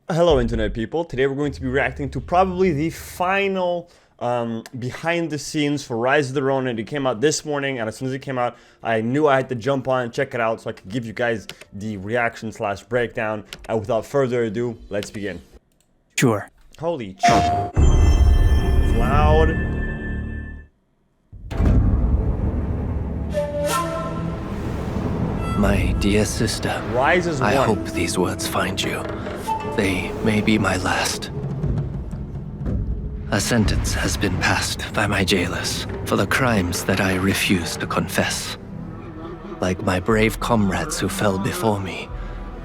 Hello internet people, today we're going to be reacting to probably the final behind the scenes for Rise of the Ronin. It came out this morning, and as soon as it came out, I knew I had to jump on and check it out so I could give you guys the reaction slash breakdown. And without further ado, let's begin. Sure. Holy shit. It's loud. My dear sister, Rise is I one. hope these words find you. They may be my last. A sentence has been passed by my jailers for the crimes that I refuse to confess. Like my brave comrades who fell before me,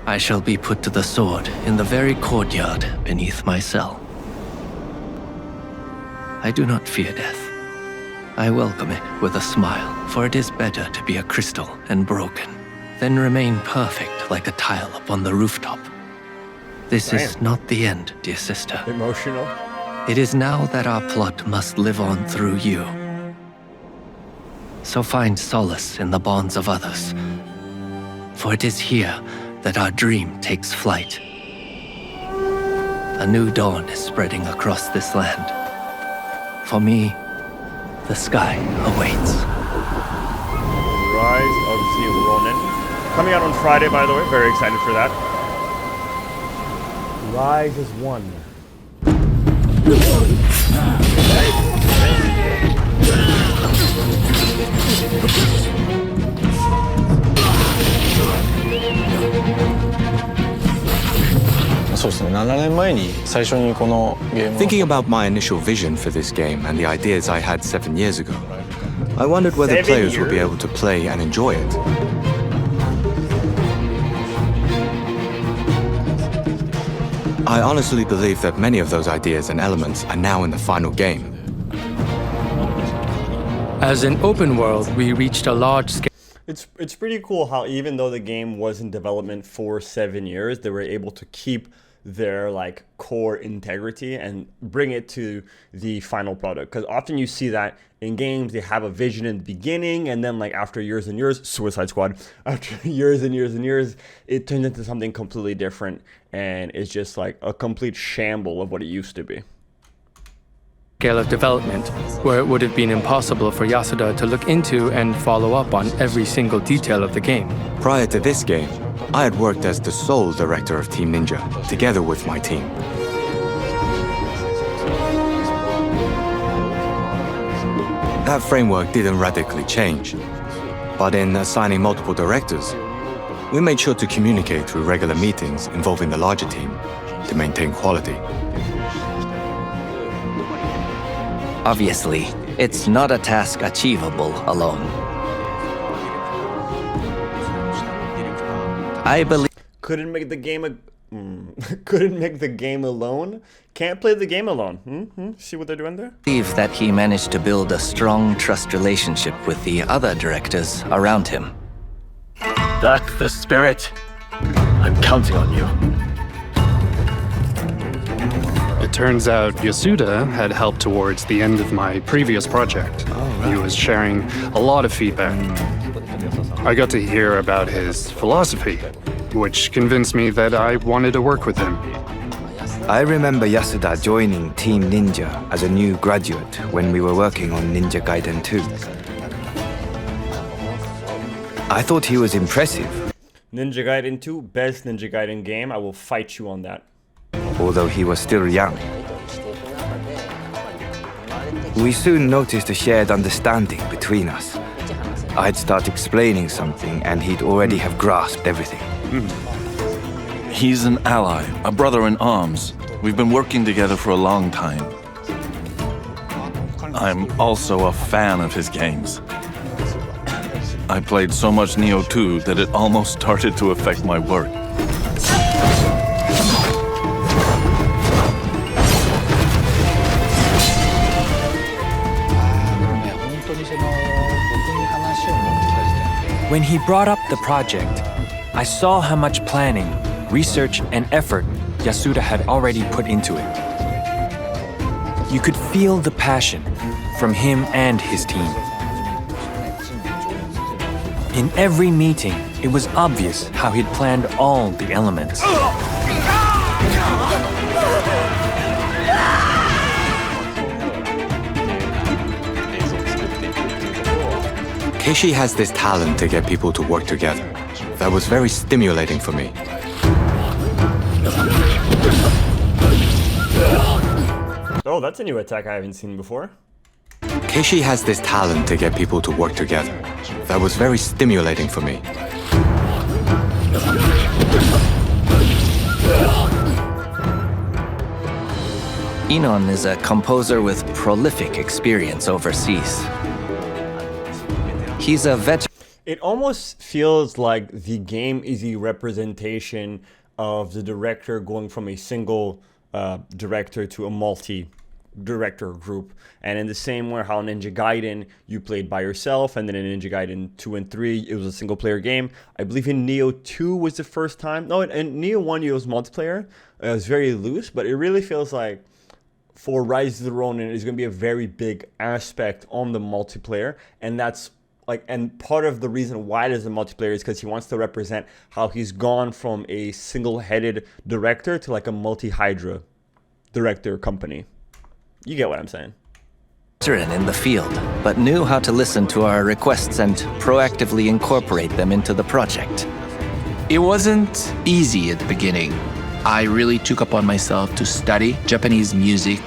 I shall be put to the sword in the very courtyard beneath my cell. I do not fear death. I welcome it with a smile, for it is better to be a crystal and broken than remain perfect like a tile upon the rooftop. This is not the end, dear sister. Emotional. It is now that our plot must live on through you. So find solace in the bonds of others, for it is here that our dream takes flight. A new dawn is spreading across this land. For me, the sky awaits. Rise of the Ronin. Coming out on Friday, by the way. Very excited for that. Rise is one. Thinking about my initial vision for this game and the ideas I had 7 years ago, I wondered whether 7 players would be years? able to play and enjoy it. I honestly believe that many of those ideas and elements are now in the final game. As an open world, we reached a large scale. It's pretty cool how even though the game was in development for 7 years, they were able to keep their like core integrity and bring it to the final product. Because often you see that in games, they have a vision in the beginning, and then like after years and years, Suicide Squad, after years and years and years, it turns into something completely different, and it's just like a complete shamble of what it used to be. Scale of development, where it would have been impossible for Yasuda to look into and follow up on every single detail of the game. Prior to this game, I had worked as the sole director of Team Ninja, together with my team. That framework didn't radically change, but in assigning multiple directors, we made sure to communicate through regular meetings involving the larger team to maintain quality. Obviously, it's not a task achievable alone. I believe Couldn't make the game couldn't make the game alone. Can't play the game alone. See what they're doing there? that he managed to build a strong trust relationship with the other directors around him. That's the spirit. I'm counting on you. It turns out Yasuda had helped towards the end of my previous project. He was sharing a lot of feedback. I got to hear about his philosophy, which convinced me that I wanted to work with him. I remember Yasuda joining Team Ninja as a new graduate when we were working on Ninja Gaiden 2. I thought he was impressive, Ninja Gaiden 2, best Ninja Gaiden game. I will fight you on that. although he was still young. We soon noticed a shared understanding between us. I'd start explaining something and he'd already have grasped everything. He's an ally, a brother in arms. We've been working together for a long time. I'm also a fan of his games. I played so much Neo 2 that it almost started to affect my work. When he brought up the project, I saw how much planning, research, and effort Yasuda had already put into it. You could feel the passion from him and his team. In every meeting, it was obvious how he'd planned all the elements. Keishi has this talent to get people to work together. That was very stimulating for me. Oh, that's a new attack I haven't seen before. Keishi has this talent to get people to work together. That was very stimulating for me. Enon is a composer with prolific experience overseas. He's a veteran. It almost feels like the game is a representation of the director going from a single director to a multi-director group. And in the same way how Ninja Gaiden, you played by yourself, and then in Ninja Gaiden 2 and 3, it was a single-player game. I believe in Neo 2 was the first time. No, in Neo 1, it was multiplayer. It was very loose, but it really feels like for Rise of the Ronin, it's going to be a very big aspect on the multiplayer, and that's and part of the reason why there's a multiplayer is because he wants to represent how he's gone from a single-headed director to like a multi-hydra director company. You get what I'm saying. In the field, but knew how to listen to our requests and proactively incorporate them into the project. It wasn't easy at the beginning. I really took upon myself to study Japanese music,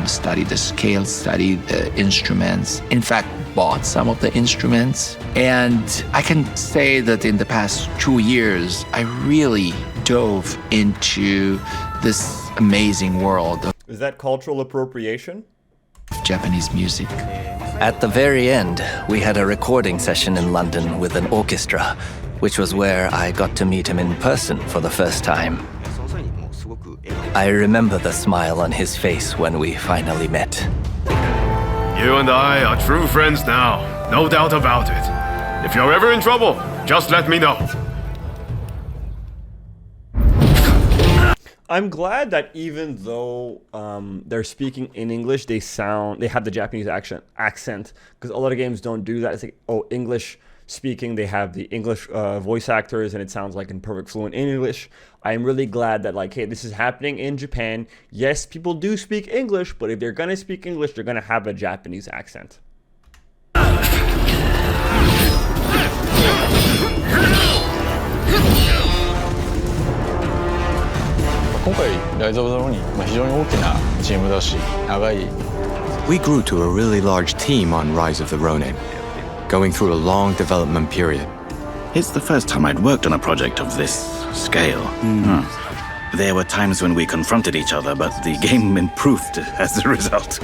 study the scales, study the instruments. In fact, bought some of the instruments. And I can say that in the past 2 years, I really dove into this amazing world of Is that cultural appropriation? Japanese music. At the very end, we had a recording session in London with an orchestra, which was where I got to meet him in person for the first time. I remember the smile on his face when we finally met. You and I are true friends now, no doubt about it. If you're ever in trouble, just let me know. I'm glad that even though they're speaking in English, they have the Japanese accent, because a lot of games don't do that. It's like, oh, English speaking, they have the English voice actors, and it sounds like in perfect fluent English. I'm really glad that, like, hey, this is happening in Japan. Yes, people do speak English, but if they're gonna speak English, they're gonna have a Japanese accent. 今回ライズ・オブ・ザ・ロニン、非常に大きなチームだし、長い。We grew to a really large team on Rise of the Ronin, going through a long development period. It's the first time I'd worked on a project of this scale. There were times when we confronted each other, but the game improved as a result.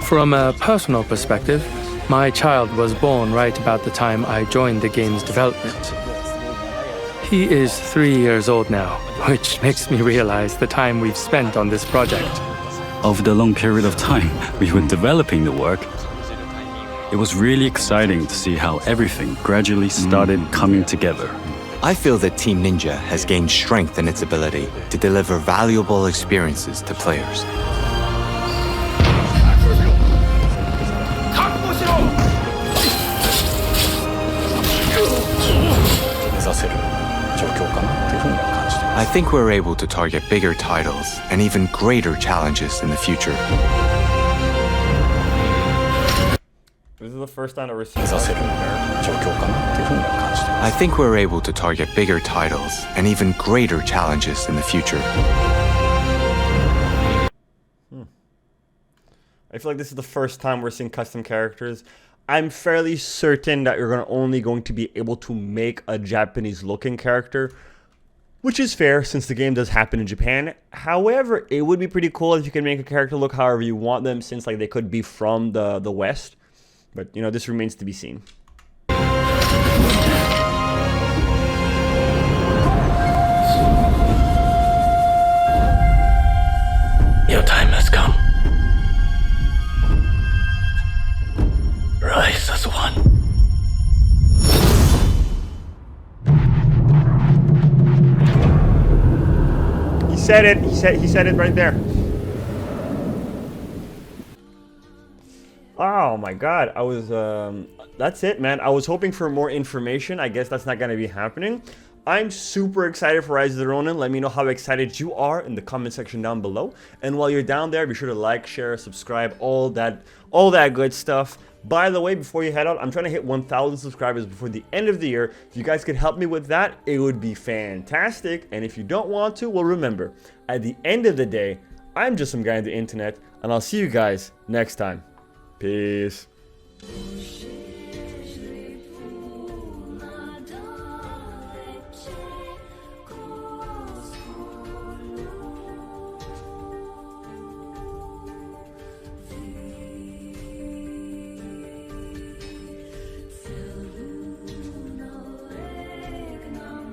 From a personal perspective, my child was born right about the time I joined the game's development. He is 3 years old now, which makes me realize the time we've spent on this project. Over the long period of time we were developing the work, it was really exciting to see how everything gradually started coming together. I feel that Team Ninja has gained strength in its ability to deliver valuable experiences to players. I think we're able to target bigger titles and even greater challenges in the future. This is the first time that we're seeing I think we're able to target bigger titles and even greater challenges in the future. I feel like this is the first time we're seeing custom characters. I'm fairly certain that you're only going to be able to make a Japanese-looking character, which is fair since the game does happen in Japan. However, it would be pretty cool if you can make a character look however you want them, since like they could be from the West. But, you know, this remains to be seen. Your time has come. Rise as one. He said it. He said it right there. Oh my god, I was that's it, man. I was hoping for more information. I guess that's not going to be happening. I'm super excited for Rise of the Ronin. Let me know how excited you are in the comment section down below. And while you're down there, be sure to like, share, subscribe, all that good stuff. By the way, before you head out, I'm trying to hit 1,000 subscribers before the end of the year. If you guys could help me with that, it would be fantastic. And if you don't want to, well, remember, at the end of the day, I'm just some guy on the internet, and I'll see you guys next time. Peace.